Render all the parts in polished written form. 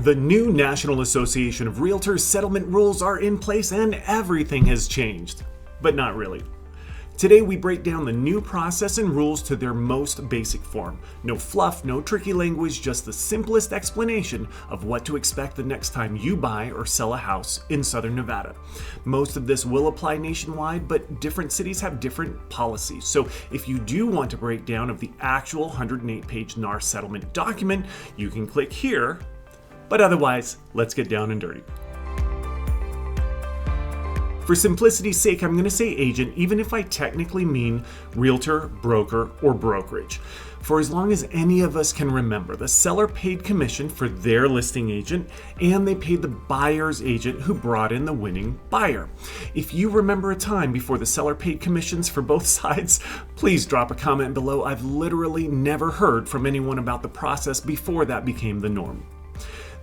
The new National Association of Realtors settlement rules are in place and everything has changed. But not really. Today we break down the new process and rules to their most basic form. No fluff, no tricky language, just the simplest explanation of what to expect the next time you buy or sell a house in Southern Nevada. Most of this will apply nationwide, but different cities have different policies. So if you do want a breakdown of the actual 108-page NAR settlement document, you can click here. But otherwise, let's get down and dirty. For simplicity's sake, I'm going to say agent, even if I technically mean realtor, broker, or brokerage. For as long as any of us can remember, the seller paid commission for their listing agent, and they paid the buyer's agent who brought in the winning buyer. If you remember a time before the seller paid commissions for both sides, please drop a comment below. I've literally never heard from anyone about the process before that became the norm.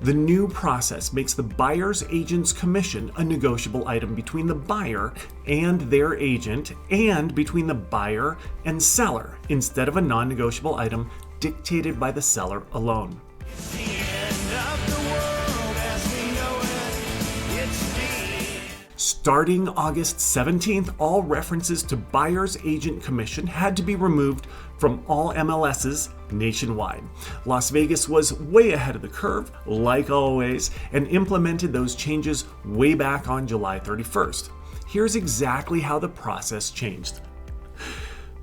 The new process makes the buyer's agent's commission a negotiable item between the buyer and their agent and between the buyer and seller instead of a non-negotiable item dictated by the seller alone. Starting August 17th, all references to buyer's agent commission had to be removed from all MLSs nationwide. Las Vegas was way ahead of the curve, like always, and implemented those changes way back on July 31st. Here's exactly how the process changed.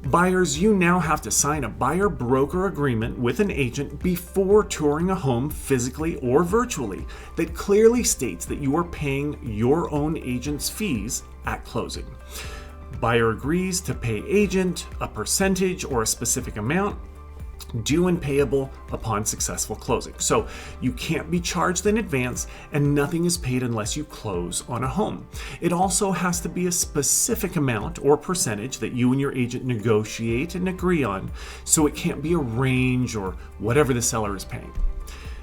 Buyers, you now have to sign a buyer-broker agreement with an agent before touring a home physically or virtually that clearly states that you are paying your own agent's fees at closing. Buyer agrees to pay agent a percentage or a specific amount due and payable upon successful closing. So you can't be charged in advance and nothing is paid unless you close on a home. It also has to be a specific amount or percentage that you and your agent negotiate and agree on, so it can't be a range or whatever the seller is paying.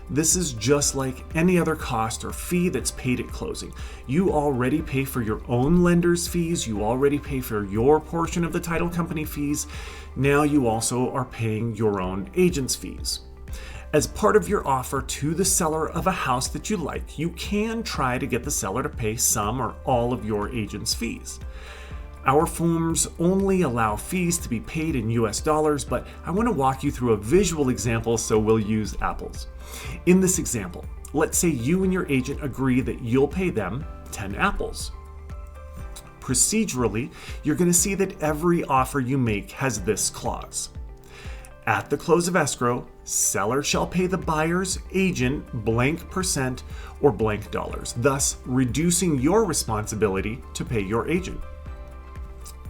This is just like any other cost or fee that's paid at closing. You already pay for your own lender's fees. You already pay for your portion of the title company fees. Now you also are paying your own agent's fees. As part of your offer to the seller of a house that you like, you can try to get the seller to pay some or all of your agent's fees. Our forms only allow fees to be paid in US dollars, but I want to walk you through a visual example, so we'll use apples. In this example, let's say you and your agent agree that you'll pay them 10 apples. Procedurally, you're going to see that every offer you make has this clause. At the close of escrow, seller shall pay the buyer's agent blank percent or blank dollars, thus reducing your responsibility to pay your agent.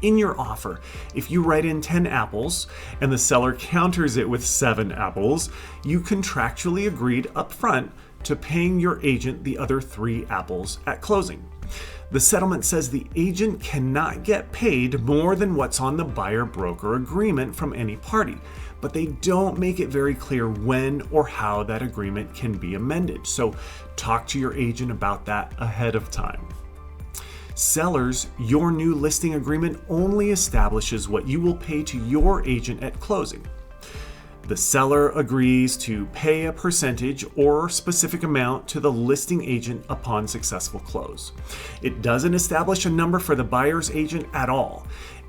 In your offer, if you write in 10 apples and the seller counters it with 7 apples, you contractually agreed upfront to paying your agent the other 3 apples at closing. The settlement says the agent cannot get paid more than what's on the buyer-broker agreement from any party, but they don't make it very clear when or how that agreement can be amended. So talk to your agent about that ahead of time. Sellers, your new listing agreement only establishes what you will pay to your agent at closing. The seller agrees to pay a percentage or specific amount to the listing agent upon successful close. It doesn't establish a number for the buyer's agent at all.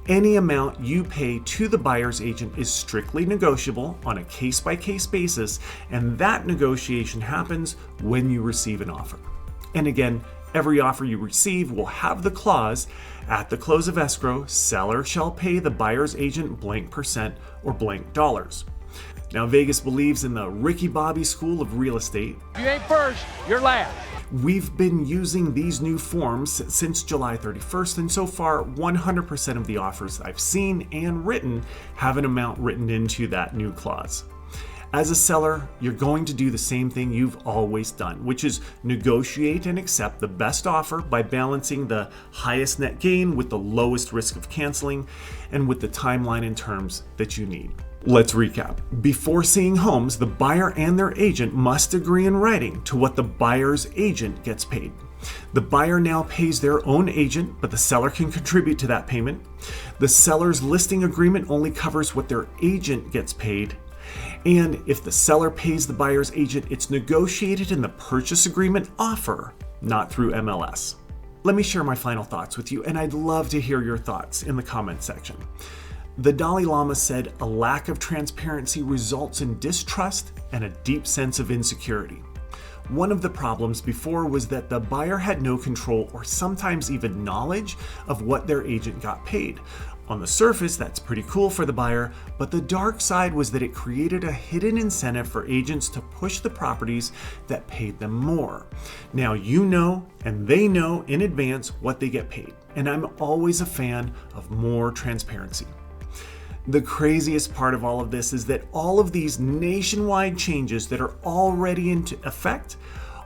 Any amount you pay to the buyer's agent is strictly negotiable on a case-by-case basis, and that negotiation happens when you receive an offer. And again, every offer you receive will have the clause, at the close of escrow, seller shall pay the buyer's agent blank percent or blank dollars. Now, Vegas believes in the Ricky Bobby School of Real Estate. If you ain't first, you're last. We've been using these new forms since July 31st, and so far, 100% of the offers I've seen and written have an amount written into that new clause. As a seller, you're going to do the same thing you've always done, which is negotiate and accept the best offer by balancing the highest net gain with the lowest risk of canceling and with the timeline and terms that you need. Let's recap. Before seeing homes, the buyer and their agent must agree in writing to what the buyer's agent gets paid. The buyer now pays their own agent, but the seller can contribute to that payment. The seller's listing agreement only covers what their agent gets paid, And if the seller pays the buyer's agent, it's negotiated in the purchase agreement offer, not through MLS. Let me share my final thoughts with you, and I'd love to hear your thoughts in the comment section. The Dalai Lama said, "A lack of transparency results in distrust and a deep sense of insecurity." One of the problems before was that the buyer had no control or sometimes even knowledge of what their agent got paid. On the surface, that's pretty cool for the buyer, but the dark side was that it created a hidden incentive for agents to push the properties that paid them more. Now you know, and they know in advance what they get paid, and I'm always a fan of more transparency. The craziest part of all of this is that all of these nationwide changes that are already into effect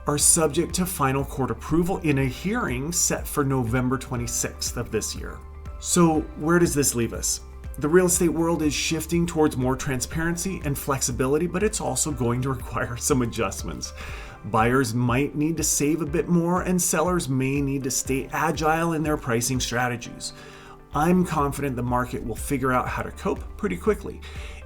are subject to final court approval in a hearing set for November 26th of this year. So where does this leave us? The real estate world is shifting towards more transparency and flexibility, but it's also going to require some adjustments. Buyers might need to save a bit more, and sellers may need to stay agile in their pricing strategies. I'm confident the market will figure out how to cope pretty quickly.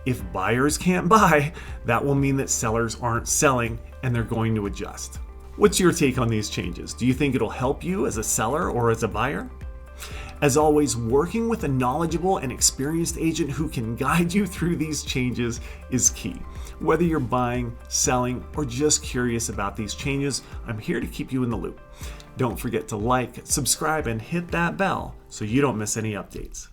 If buyers can't buy, that will mean that sellers aren't selling, and they're going to adjust. What's your take on these changes? Do you think it'll help you as a seller or as a buyer? As always, working with a knowledgeable and experienced agent who can guide you through these changes is key. Whether you're buying, selling, or just curious about these changes, I'm here to keep you in the loop. Don't forget to like, subscribe, and hit that bell so you don't miss any updates.